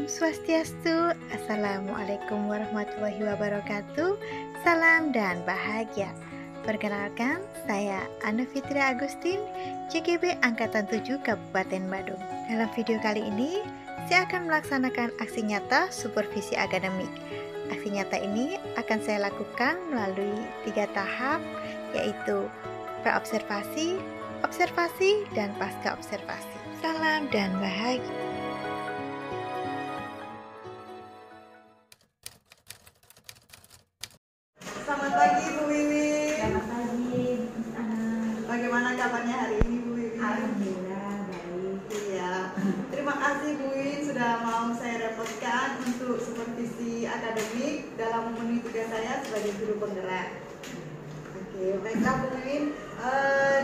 Om Swastiastu, Assalamualaikum warahmatullahi wabarakatuh. Salam dan bahagia. Perkenalkan, saya Anna Fitri Agustin, CGB Angkatan 7 Kabupaten Badung. Dalam video kali ini, saya akan melaksanakan aksi nyata supervisi akademik. Aksi nyata ini akan saya lakukan melalui 3 tahap, yaitu praobservasi, observasi, dan pasca observasi. Salam dan bahagia. Selamat pagi Bu Wiwi. Selamat pagi, Miss Ana. Bagaimana kabarnya hari ini Bu Wiwi? Alhamdulillah baik. Iya. Terima kasih Bu Wiwi sudah mau saya repotkan untuk supervisi akademik dalam memenuhi tugas saya sebagai guru penggerak. Oke, baiklah Bu Wiwi.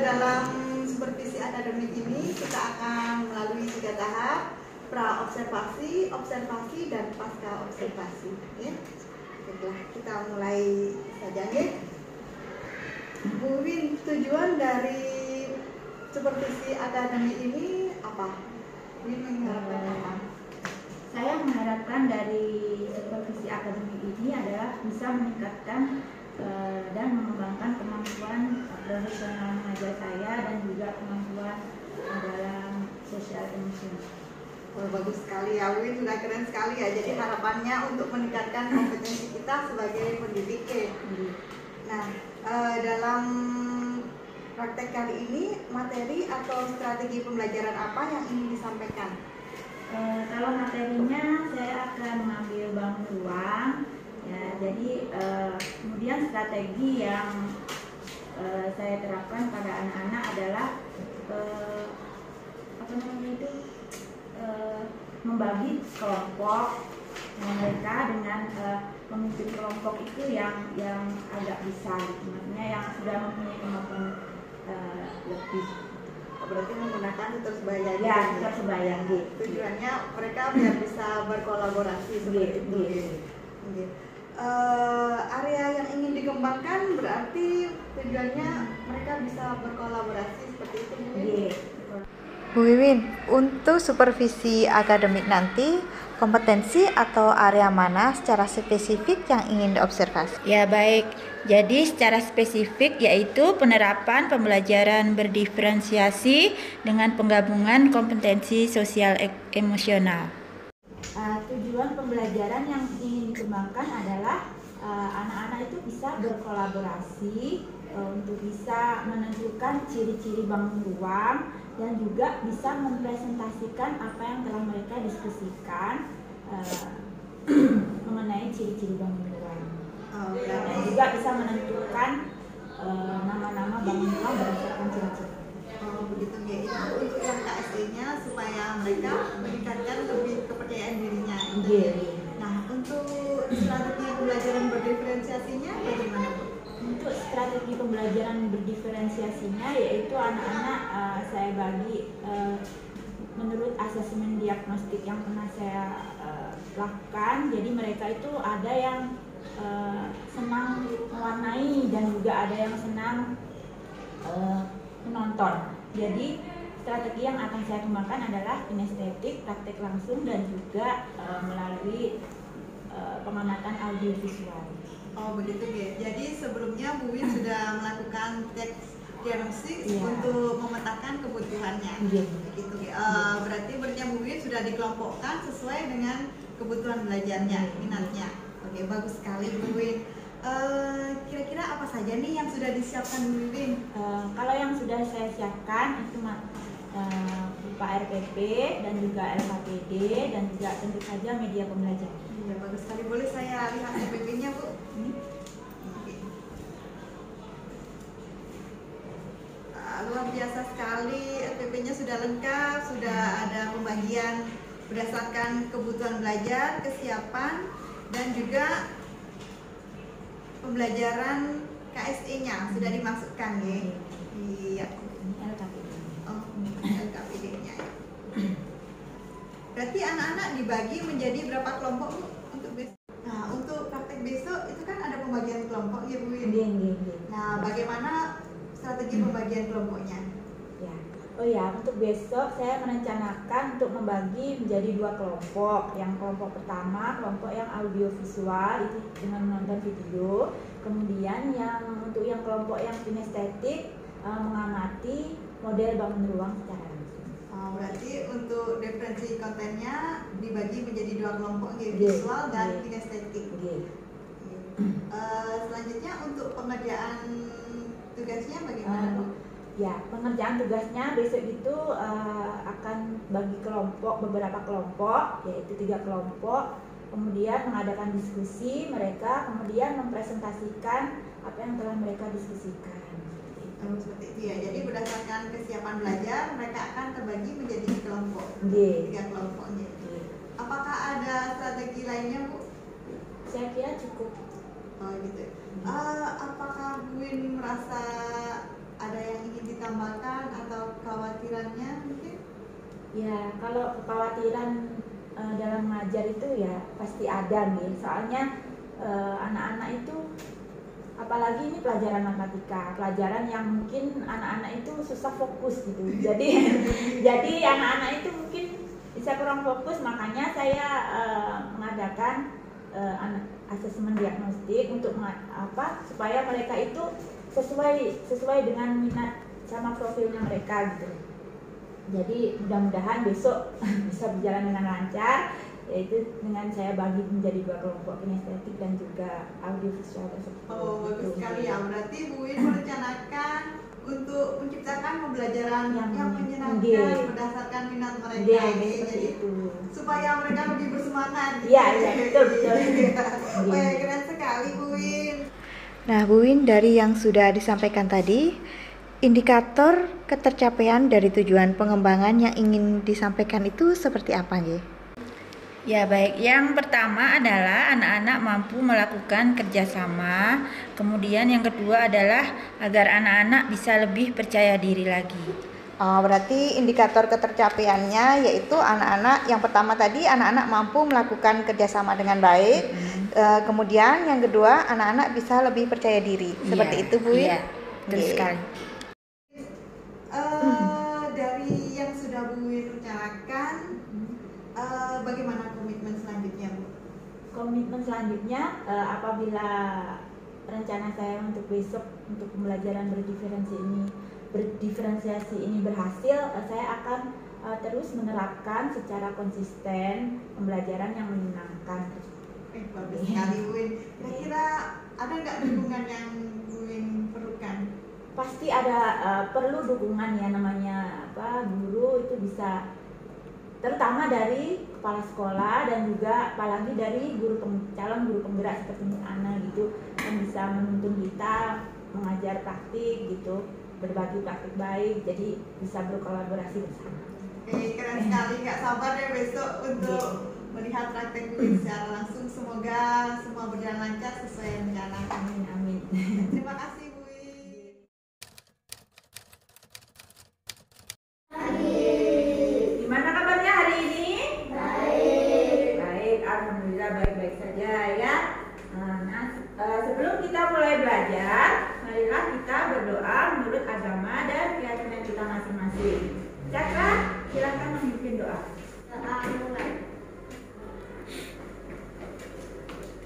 Dalam supervisi akademik ini kita akan melalui 3 tahap: pra-observasi, observasi, dan pasca observasi. Ya. Baiklah, kita mulai saja nih. Bu Win, tujuan dari supervisi akademik ini apa? Win mengharapkan apa? Saya mengharapkan dari supervisi akademik ini adalah bisa meningkatkan dan mengembangkan kemampuan profesional mengajar saya dan juga kemampuan dalam sosial emosional. Oh, bagus sekali ya, Win, sudah keren sekali ya. Jadi harapannya untuk meningkatkan kompetensi kita sebagai pendidik. Nah, dalam praktek kali ini materi atau strategi pembelajaran apa yang ingin disampaikan? Kalau materinya saya akan mengambil bangun ruang, ya. Jadi kemudian strategi yang saya terapkan pada anak-anak adalah membagi kelompok mereka dengan pemimpin kelompok itu yang agak bisa, maksudnya yang sudah mempunyai kemampuan lebih. Berarti menggunakan tutor sebaya. Ya, tutor sebaya. Tujuannya mereka biar bisa berkolaborasi seperti itu. Area yang ingin dikembangkan berarti tujuannya mereka bisa berkolaborasi seperti itu. Bu Wiwin, untuk supervisi akademik nanti, kompetensi atau area mana secara spesifik yang ingin diobservasi? Ya baik, jadi secara spesifik yaitu penerapan pembelajaran berdiferensiasi dengan penggabungan kompetensi sosial emosional. Tujuan pembelajaran yang ingin dikembangkan adalah anak-anak itu bisa berkolaborasi untuk bisa menentukan ciri-ciri bangun ruang dan juga bisa mempresentasikan apa yang telah mereka diskusikan mengenai ciri-ciri bangun ruang. Dan juga bisa menentukan nama-nama bangun ruang berdasarkan ciri-ciri. Oh begitu ya, itu untuk yang KSD-nya supaya mereka meningkatkan lebih kepercayaan dirinya. Nah, untuk strategi pembelajaran berdiferensiasinya bagaimana Bu? Untuk strategi pembelajaran berdiferensiasinya yaitu anak-anak saya bagi menurut asesmen diagnostik yang pernah saya lakukan. Jadi mereka itu ada yang senang mewarnai dan juga ada yang senang menonton. Jadi strategi yang akan saya kembangkan adalah kinestetik, praktek langsung, dan juga melalui pengamatan audiovisual. Oh begitu ya. Jadi sebelumnya Bu Win sudah melakukan teks diagnostik untuk memetakan kebutuhannya. Begitu ya. Berarti Bu Win sudah dikelompokkan sesuai dengan kebutuhan belajarnya, minatnya. Oke, bagus sekali Bu Win. Kira-kira apa saja nih yang sudah disiapkan Bu Win? Kalau yang sudah saya siapkan itu berupa RPP dan juga LKPD dan juga tentu saja media pembelajaran. Ya, bagus sekali. Boleh saya lihat RPP-nya Bu? Oke. Luar biasa sekali, RPP-nya sudah lengkap, sudah ada pembagian berdasarkan kebutuhan belajar, kesiapan, dan juga pembelajaran KSE-nya sudah dimasukkan ya. Iya. LKPD. Oh, LKPD-nya. Berarti anak-anak dibagi menjadi berapa kelompok Bu untuk besok? Nah, untuk praktek besok itu kan ada pembagian kelompok ya Bu. Nah, bagaimana strategi pembagian kelompoknya? Ya. Oh ya, untuk besok saya merencanakan untuk membagi menjadi 2 kelompok. Yang kelompok pertama, kelompok yang audiovisual itu dengan menonton video. Kemudian untuk yang kelompok yang kinestetik mengamati model bangun ruang secara langsung. Berarti untuk referensi kontennya dibagi menjadi 2 kelompok, visual dan kinestetik. Selanjutnya untuk pengerjaan tugasnya bagaimana, Bu? Ya, pengerjaan tugasnya besok itu akan bagi beberapa kelompok, yaitu 3 kelompok. Kemudian mengadakan diskusi mereka, kemudian mempresentasikan apa yang telah mereka diskusikan. Seperti itu ya. Jadi berdasarkan kesiapan belajar, mereka akan terbagi menjadi kelompok, 3 kelompoknya. Apakah ada strategi lainnya, Bu? Saya kira cukup. Oh gitu. Apakah Bu Win merasa ada yang ingin ditambahkan atau kekhawatirannya mungkin? Ya, kalau kekhawatiran dalam mengajar itu ya pasti ada nih. Soalnya anak-anak itu, apalagi ini pelajaran matematika, pelajaran yang mungkin anak-anak itu susah fokus gitu. Jadi anak-anak itu mungkin bisa kurang fokus, makanya saya mengadakan asesmen diagnostik untuk supaya mereka itu sesuai dengan minat sama profilnya mereka gitu. Jadi mudah-mudahan besok bisa berjalan dengan lancar, yaitu dengan saya bagi menjadi 2 kelompok, kinestetik dan juga audiovisual tersebut. Oh, bagus sekali ya. Berarti Bu Win merencanakan untuk menciptakan pembelajaran yang menyenangkan berdasarkan minat mereka. Jadi supaya mereka lebih bersemangat. Iya, betul. Wah, keren sekali Bu Win. Nah, Bu Win, dari yang sudah disampaikan tadi, indikator ketercapaian dari tujuan pengembangan yang ingin disampaikan itu seperti apa, nggih? Ya baik, yang pertama adalah anak-anak mampu melakukan kerjasama. Kemudian yang kedua adalah agar anak-anak bisa lebih percaya diri lagi. Berarti indikator ketercapaiannya yaitu anak-anak, yang pertama tadi anak-anak mampu melakukan kerjasama dengan baik. Kemudian yang kedua anak-anak bisa lebih percaya diri. Seperti itu, Bu Win? Iya, betul sekali. Dari yang sudah Bu Win rencanakan, bagaimana komitmen selanjutnya, Bu? Komitmen selanjutnya apabila rencana saya untuk besok untuk pembelajaran berdiferensiasi ini berhasil, saya akan terus menerapkan secara konsisten pembelajaran yang menyenangkan. Bagus sekali, Bu Win. Kira-kira ada nggak dukungan yang Bu Win perlukan? Pasti ada, perlu dukungan ya, namanya guru itu bisa, terutama dari kepala sekolah dan juga apalagi dari calon guru penggerak seperti Ana gitu, yang bisa menuntun kita mengajar praktik gitu, berbagi praktik baik, jadi bisa berkolaborasi bersama. Keren sekali, nggak sabar ya besok untuk melihat praktek Bu Win secara langsung. Semoga semua berjalan lancar sesuai rencana. Amin, amin. Terima kasih, Bu Win. Gimana kabarnya hari ini? Baik, alhamdulillah baik-baik saja ya. Sebelum kita mulai belajar, marilah kita berdoa menurut agama dan keyakinan kita masing-masing. Cakra, silakan memimpin doa.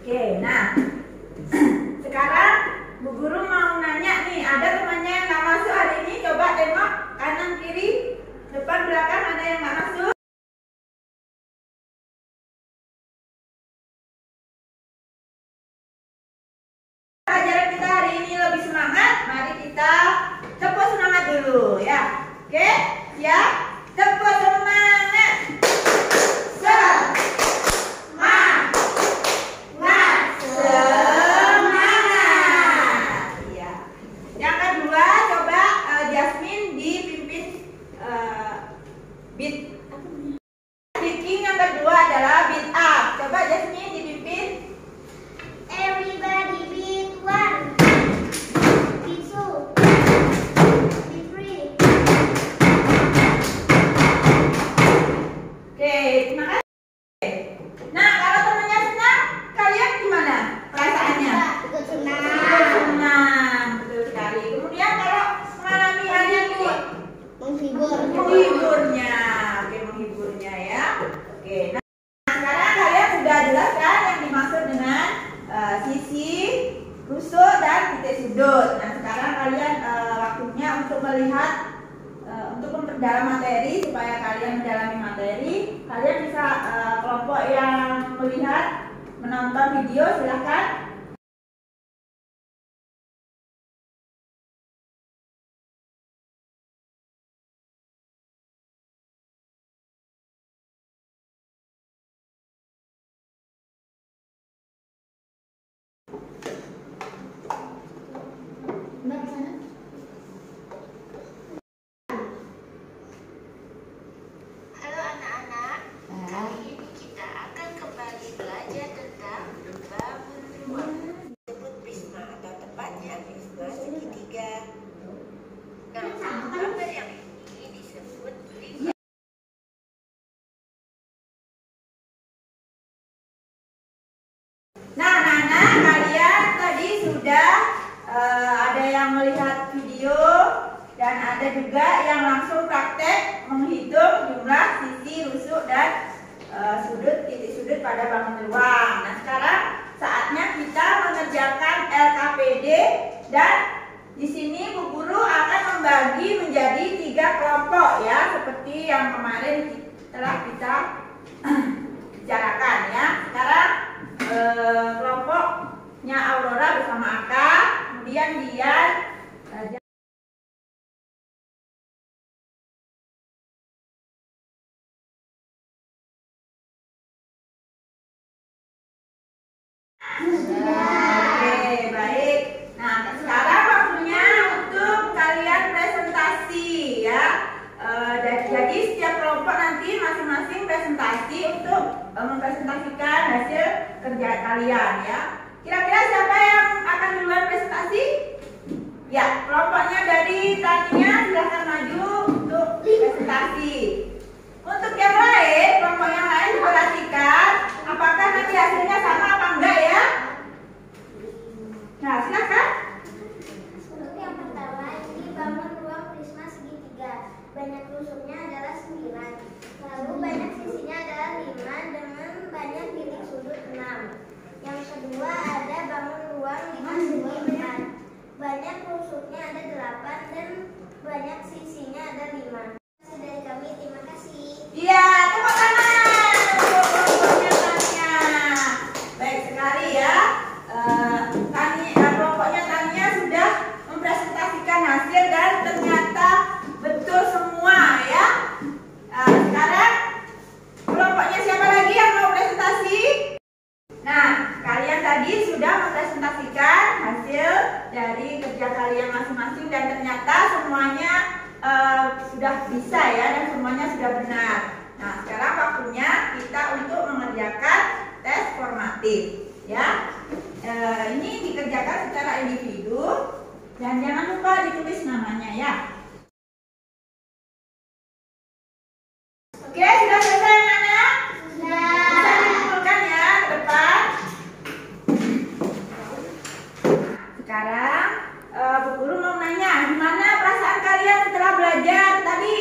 Oke, nah sekarang Bu Guru mau nanya nih, ada temannya yang nggak masuk hari ini, coba tengok kanan kiri, depan belakang, ada yang nggak masuk? Pelajaran kita hari ini lebih semangat, mari kita tepuk semangat dulu ya. Oke, siap? Tepuk semangat. Yang kedua, coba Jasmine dipimpin beat. Speaking yang kedua adalah beat up. Coba Jasmine dipimpin. Everybody beat 1, beat 2, beat 3, rusuk dan titik sudut. Nah sekarang kalian waktunya untuk melihat, untuk memperdalam materi. Supaya kalian mendalami materi, kalian bisa kelompok yang melihat menonton video silahkan. Mbak sana. Halo anak-anak, kali ini kita akan kembali belajar tentang bangun ruang. Disebut prisma atau tepatnya prisma segitiga. Nah, gambar yang ini disebut prisma. Nah anak-anak, kalian tadi sudah ada yang melihat video dan ada juga yang langsung praktek menghitung jumlah sisi rusuk dan titik sudut pada bangun ruang. Nah sekarang saatnya kita mengerjakan LKPD, dan di sini Bu Guru akan membagi menjadi 3 kelompok ya, seperti yang kemarin telah kita bicarakan ya. Sekarang kelompoknya Aurora bersama Aka, kemudian Dian, Oke, baik. Nah, sekarang waktunya untuk kalian presentasi ya. Jadi setiap kelompok nanti masing-masing presentasi untuk mempresentasikan hasil kerja kalian ya. Kira-kira siapa yang akan duluan presentasi? Ya, kelompoknya dari Tania silahkan maju untuk presentasi. Untuk yang lain, kelompok yang lain perhatikan apakah nanti hasilnya sama apa enggak ya. Nah, silakan. Untuk yang pertama, ini bangun ruang prisma segitiga. Banyak rusuknya adalah 9. Lalu banyak sisinya adalah 5 dengan banyak titik sudut 6. Yang kedua ada bangun ruang 5 segi 4. Banyak rusuknya ada 8 dan banyak sisinya ada 5. Dari kami, terima kasih. Iya, tepuk tangan untuk kelompoknya Tania. Baik sekali ya. Kelompoknya Tania sudah mempresentasikan hasil dan ternyata betul semua ya. Sekarang kelompoknya siapa lagi yang mau presentasi? Nah, kalian tadi sudah mempresentasikan hasil dari kerja kalian masing-masing dan ternyata semuanya sudah bisa ya, dan semuanya sudah benar. Nah, sekarang waktunya kita untuk mengerjakan tes formatif ya. Ini dikerjakan secara individu dan jangan lupa ditulis namanya ya. Oke, sudah selesai anak-anak? Sudah. Bisa dikumpulkan ya ke depan. Sekarang Bu Guru mau nanya, gimana perasaan kalian setelah belajar tadi?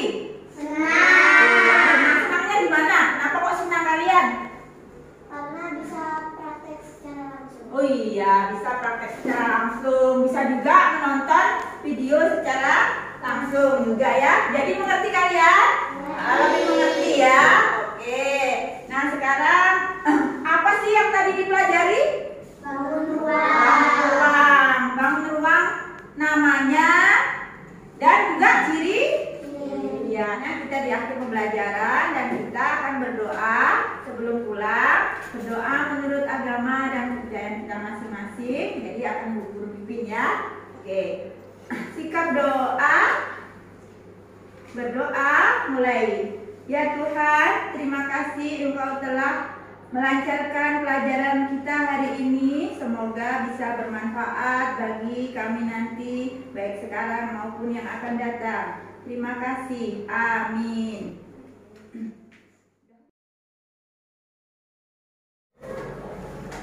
Senang. Senangnya di mana? Kenapa kok senang kalian? Karena bisa praktek secara langsung. Oh iya, bisa praktek secara langsung, bisa juga menonton video secara langsung juga ya. Jadi mengerti kalian? Lebih mengerti ya. Oke. Nah sekarang apa sih yang tadi dipelajari? Bangun ruang. Bangun ruang namanya dan juga ciri. Ya, nah kita di akhir pembelajaran dan kita akan berdoa sebelum pulang. Berdoa menurut agama dan kepercayaan kita masing-masing. Jadi akan Bu Guru pimpin ya. Oke. Sikap doa. Berdoa mulai. Ya Tuhan, terima kasih Engkau telah melancarkan pelajaran kita hari ini. Semoga bisa bermanfaat bagi kami nanti, baik sekarang maupun yang akan datang. Terima kasih. Amin.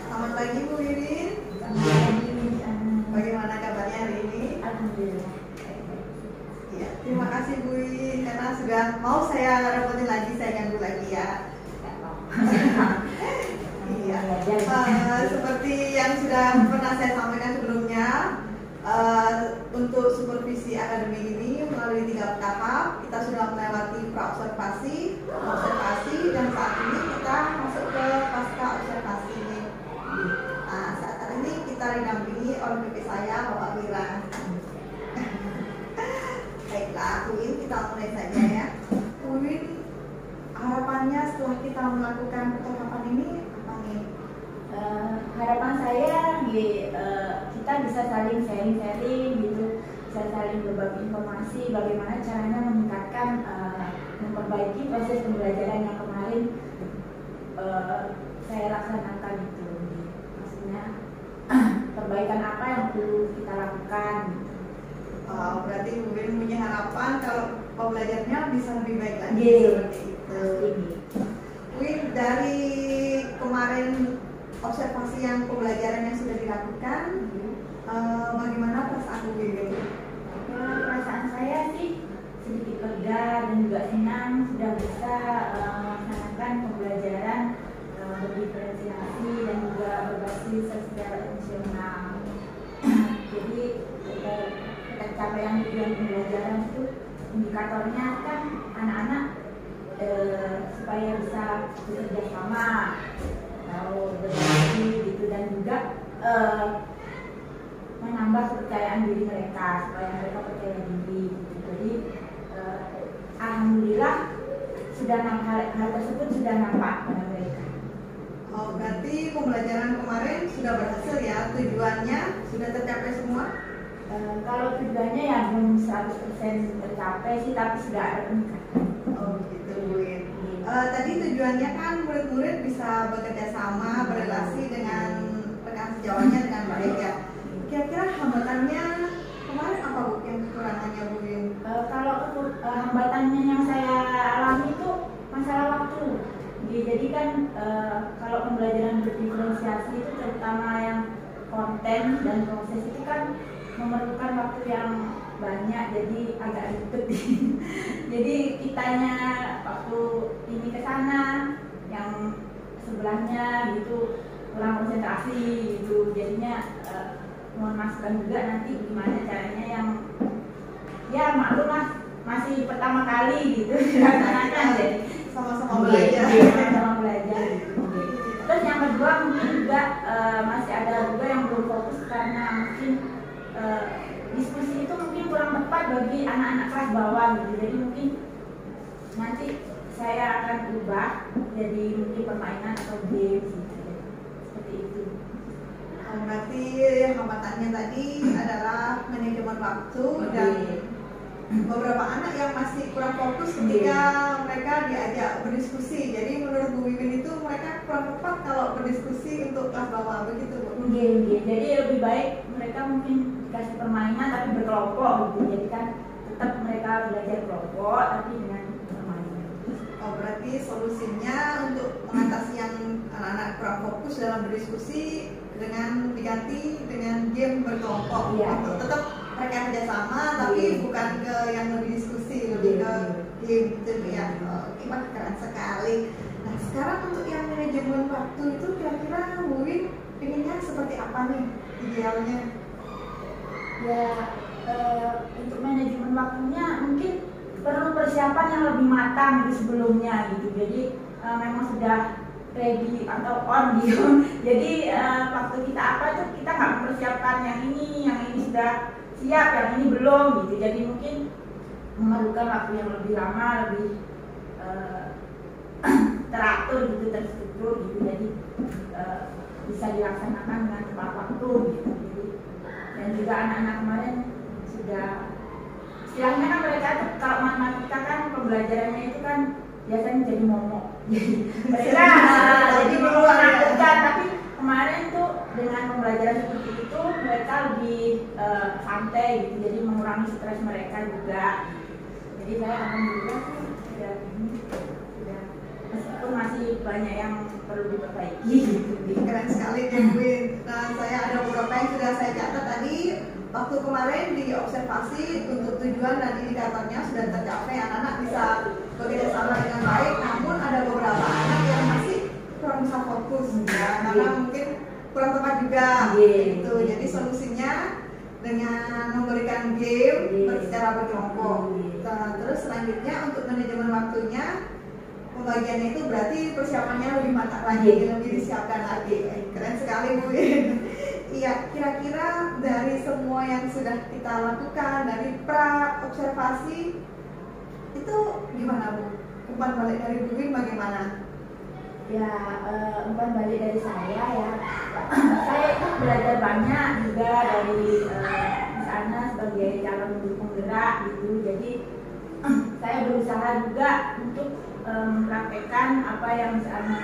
Selamat pagi Bu Wiwin. Bagaimana kabarnya hari ini? Alhamdulillah. Ya, terima kasih Bu Wiwin karena sudah mau saya repotin lagi, saya ganggu lagi ya. Iya. Seperti yang sudah pernah saya sampaikan sebelumnya, saya Bapak Wira. Baiklah, Bu Win, kita mulai saja ya. Bu Win, harapannya setelah kita melakukan percakapan ini apa nih? Harapan saya kita bisa saling sharing-sharing gitu, bisa saling berbagi informasi bagaimana caranya meningkatkan, memperbaiki proses pembelajaran yang kemarin saya laksanakan itu. Maksudnya perbaikan apa yang perlu kita lakukan. Berarti Bu Win punya harapan kalau pembelajarannya bisa lebih baik lagi seperti itu. Bu Win, dari kemarin observasi yang pembelajaran yang sudah dilakukan, bagaimana perasaan Bu Win? Perasaan saya sih sedikit lega dan juga senang sudah bisa melaksanakan pembelajaran berdiferensiasi dan juga berbasis secara emosional. Jadi pencapaian tujuan pembelajaran itu indikatornya kan anak-anak supaya bisa bekerja sama, atau berbagi gitu, dan juga menambah kepercayaan diri mereka supaya mereka percaya diri gitu. Jadi alhamdulillah sudah hal tersebut sudah nampak pada mereka. Berarti pembelajaran kemarin sudah berhasil ya, tujuannya sudah tercapai semua? Kalau tujuannya ya belum 100% tercapai sih, tapi sudah ada peningkatan. Gitu Bu Win. Tadi tujuannya kan murid-murid bisa bekerja sama, berrelasi dengan rekan sejawatnya dengan baik ya. Kira-kira hambatannya kemarin apa Bu, yang kekurangannya Bu Win? Kalau hambatannya yang saya alami itu masalah waktu. Jadi kan kalau pembelajaran berdiferensiasi itu terutama yang konten dan proses itu kan memerlukan waktu yang banyak, jadi agak ribet. Jadi kitanya waktu ini ke sana, yang sebelahnya gitu kurang konsentrasi gitu. Jadinya mohon masukan juga nanti gimana caranya yang ya maklum lah masih pertama kali gitu dilaksanakan, jadi Sama-sama belajar. sama belajar gitu. Terus yang kedua mungkin juga masih ada juga yang belum fokus karena mungkin diskusi itu mungkin kurang tepat bagi anak-anak kelas bawah gitu. Jadi mungkin nanti saya akan ubah jadi mungkin permainan atau game gitu. Seperti itu. Berarti hambatannya tadi adalah manajemen waktu dan beberapa anak yang masih kurang fokus ketika mereka diajak berdiskusi. Jadi menurut Bu Wiwin itu mereka kurang tepat kalau berdiskusi untuk kelas bawah, begitu Bu? Jadi lebih baik mereka mungkin dikasih permainan tapi berkelompok gitu. Jadi kan tetap mereka belajar kelompok tapi dengan permainan. Berarti solusinya untuk mengatasi yang anak-anak kurang fokus dalam berdiskusi dengan diganti dengan game berkelompok. Iya. Tetap mereka kerjasama tapi bukan ke yang lebih diskusi, lebih ke game gitu ya. Oke, keren sekali. Nah, sekarang untuk yang manajemen waktu itu kira-kira Bu Win pinginnya seperti apa nih idealnya? Ya untuk manajemen waktunya mungkin perlu persiapan yang lebih matang gitu sebelumnya gitu. Jadi memang sudah ready atau on gitu. Jadi waktu kita apa itu kita nggak mempersiapkan yang ini sudah siap, yang ini belum gitu. Jadi mungkin memerlukan waktu yang lebih lama, lebih teratur gitu, terstruktur gitu. Jadi bisa dilaksanakan dengan tepat waktu gitu. Jadi, dan juga anak-anak kemarin sudah istilahnya kan mereka tuh kalau matematika kan pembelajarannya itu kan biasanya jadi momok. Jadi mereka jadi menakutkan, tapi kemarin tuh dengan pembelajaran seperti itu mereka lebih santai gitu, jadi mengurangi stres mereka juga. Jadi saya alhamdulillah sudah meskipun masih banyak yang perlu diperbaiki gitu. Keren sekali ya Bu Win. Nah, saya ada beberapa yang sudah saya catat tadi. Waktu kemarin diobservasi untuk tujuan dan indikatornya sudah tercapai, anak-anak bisa bekerja sama dengan baik. Namun ada beberapa anak yang masih kurang bisa fokus ya, karena mungkin kurang tepat juga gitu. Jadi solusinya dengan memberikan game secara berkelompok. Terus selanjutnya untuk manajemen waktunya, pembagiannya itu berarti persiapannya lebih matang lagi, lebih disiapkan lagi. Keren sekali Bu Win. Iya, kira-kira dari semua yang sudah kita lakukan, dari pra observasi itu gimana Bu? Umpan balik dari Bu Win bagaimana? Ya, umpan balik dari saya ya. Saya itu belajar banyak juga dari Miss Ana sebagai calon guru penggerak gitu. Jadi saya berusaha juga untuk mempraktekkan apa yang Miss Ana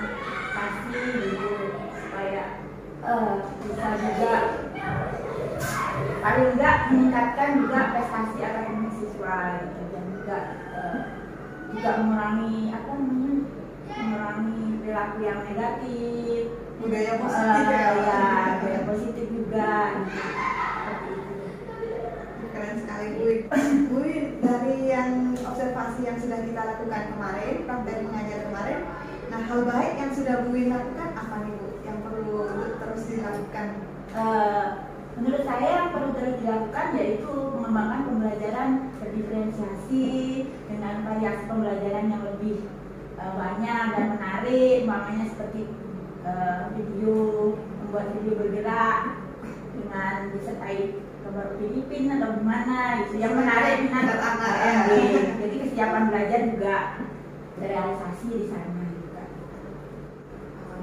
kasih gitu, supaya bisa juga paling enggak meningkatkan juga prestasi akademik siswa gitu. Dan juga mengurangi mengurangi perilaku yang negatif, Budaya positif ya. ya budaya positif juga gitu. Seperti itu. Keren sekali Bu Win. Bu Win, dari yang observasi yang sudah kita lakukan kemarin, praktek mengajar kemarin, nah hal baik yang sudah Bu Win lakukan apa nih Bu? Yang perlu terus dilakukan? Menurut saya yang perlu terus dilakukan yaitu mengembangkan pembelajaran berdiferensiasi dengan variasi pembelajaran yang lebih banyak dan menarik, umpamanya seperti video, membuat video bergerak dengan disertai gambar Filipin atau gimana gitu, yang menarik minat anak ya. ya. Jadi kesiapan belajar juga terrealisasi di sana juga.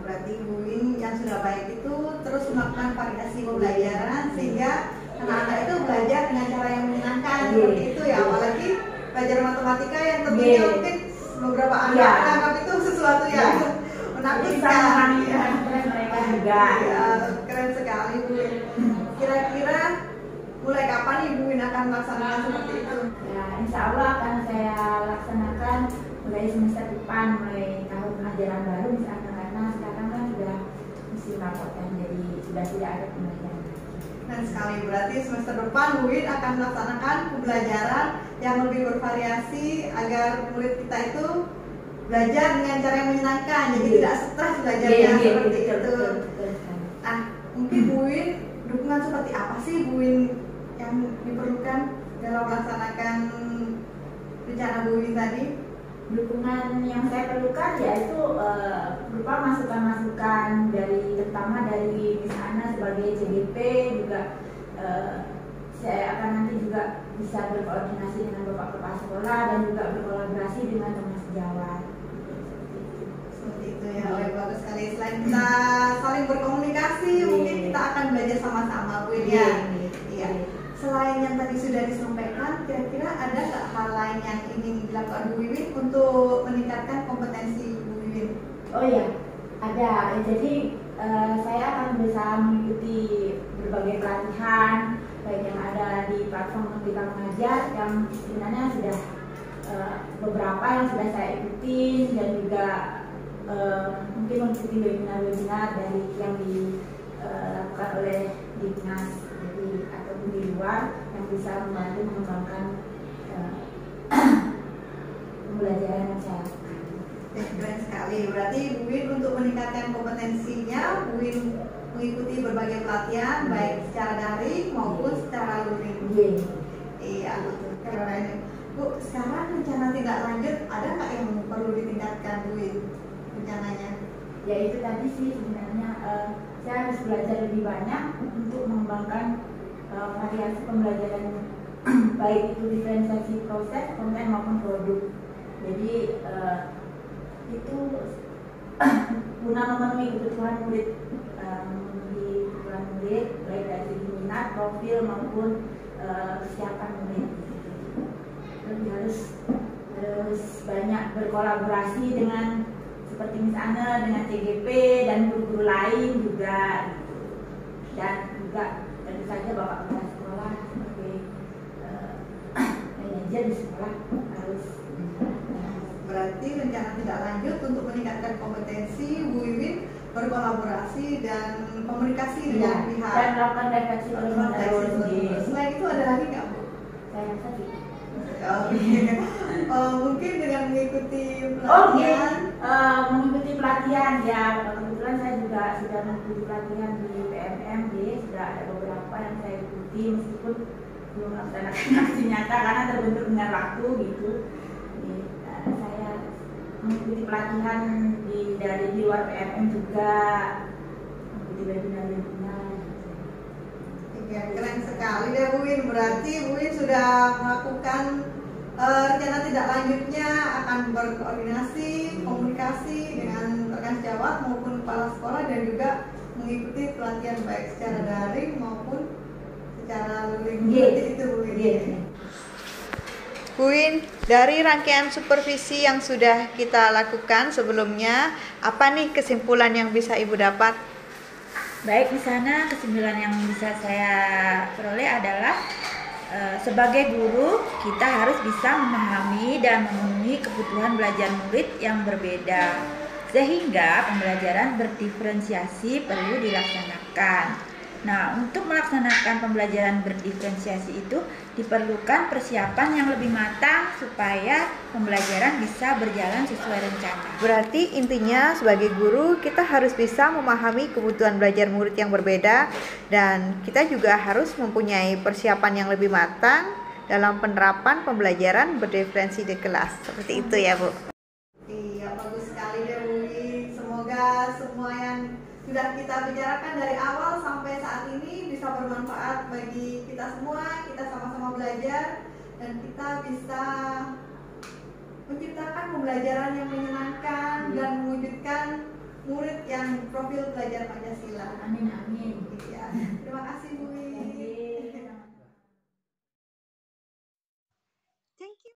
Berarti Bu Win yang sudah baik itu terus melakukan variasi pembelajaran sehingga anak-anak itu belajar dengan cara yang menyenangkan seperti itu ya, apalagi belajar matematika yang tentunya mungkin beberapa anak menganggap itu sesuatu yang menakutkan ya. Mereka juga Ya, keren sekali Bu Win. Kira-kira mulai kapan nih Bu Win akan melaksanakan seperti itu? ya, insya Allah akan saya laksanakan mulai semester depan, mulai tahun ajaran baru misalnya, karena sekarang kan sudah musim rapotan, jadi sudah tidak ada pembelajaran. Keren sekali, berarti semester depan Bu Win akan melaksanakan pembelajaran yang lebih bervariasi agar murid kita itu belajar dengan cara yang menyenangkan, jadi tidak stres belajarnya seperti itu. Nah, mungkin Bu Win, dukungan seperti apa sih Bu Win yang diperlukan dalam melaksanakan rencana Bu Win tadi? Dukungan yang saya perlukan yaitu berupa masukan-masukan terutama dari Miss Ana sebagai CGP, juga saya akan nanti juga bisa berkoordinasi dengan Bapak Kepala Sekolah dan juga berkolaborasi dengan teman sejawat. Seperti itu ya, bagus sekali. Selain kita saling berkomunikasi, mungkin kita akan belajar sama-sama Bu Win ya. Iya. Selain yang tadi sudah disampaikan, kira-kira ada nggak hal lain yang ingin dilakukan Bu Win untuk meningkatkan kompetensi Bu Win? Oh iya, ada. Jadi saya akan berusaha mengikuti berbagai pelatihan, baik yang ada di platform Merdeka Mengajar yang sebenarnya sudah beberapa yang sudah saya ikuti, dan juga mungkin mengikuti webinar-webinar dari yang dilakukan oleh Dinas, jadi ataupun di luar yang bisa membantu mengembangkan pembelajaran yang saya lakukan. Keren sekali. Berarti Bu Win untuk meningkatkan kompetensinya, Bu Win mengikuti berbagai pelatihan baik secara daring maupun secara luring. Iya, keren. Bu, sekarang rencana tindak lanjut ada nggak yang perlu ditingkatkan Bu Win rencananya? Ya itu tadi sih sebenarnya saya harus belajar lebih banyak untuk mengembangkan variasi pembelajaran baik itu diferensiasi proses, konten maupun produk. Jadi itu guna memenuhi kebutuhan murid, baik dari segi minat, profil maupun kesiapan murid. Terus harus banyak berkolaborasi dengan seperti Miss Ana, dengan CGP dan guru-guru lain juga gitu. Dan juga tentu saja Bapak Kepala Sekolah sebagai manajer di sekolah harus. Berarti rencana tidak lanjut untuk meningkatkan kompetensi Bu Win berkolaborasi dan komunikasi dengan pihak dan melakukan refleksi terus. Selain itu ada lagi nggak Bu? Saya rasa sih. Mungkin dengan mengikuti pelatihan. pelatihan. Mengikuti pelatihan ya, kebetulan saya juga sudah mengikuti pelatihan di PMM, sudah ada beberapa yang saya ikuti meskipun belum melaksanakan aksi nyata karena terbentur dengan waktu gitu. Saya mengikuti pelatihan dari luar PMM juga, mengikuti webinar-webinar. Ya, keren sekali deh Bu Win. Berarti Bu Win sudah melakukan rencana tidak lanjutnya akan berkoordinasi, komunikasi dengan rekan sejawat maupun kepala sekolah dan juga mengikuti pelatihan baik secara daring maupun secara luring. Seperti itu Bu Win. Bu Win, dari rangkaian supervisi yang sudah kita lakukan sebelumnya, apa nih kesimpulan yang bisa Ibu dapat? Baik, di sana kesimpulan yang bisa saya peroleh adalah sebagai guru kita harus bisa memahami dan memenuhi kebutuhan belajar murid yang berbeda, sehingga pembelajaran berdiferensiasi perlu dilaksanakan. Nah, untuk melaksanakan pembelajaran berdiferensiasi itu diperlukan persiapan yang lebih matang supaya pembelajaran bisa berjalan sesuai rencana. Berarti intinya sebagai guru kita harus bisa memahami kebutuhan belajar murid yang berbeda dan kita juga harus mempunyai persiapan yang lebih matang dalam penerapan pembelajaran berdiferensi di kelas. Seperti itu ya Bu. Iya, bagus sekali deh Bu Win. Semoga semua yang sudah kita bicarakan dari awal sampai saat ini bisa bermanfaat bagi kita semua. Kita sama-sama belajar dan kita bisa menciptakan pembelajaran yang menyenangkan dan mewujudkan murid yang profil belajar Pancasila. Amin, amin. Ya. Terima kasih Bu Win.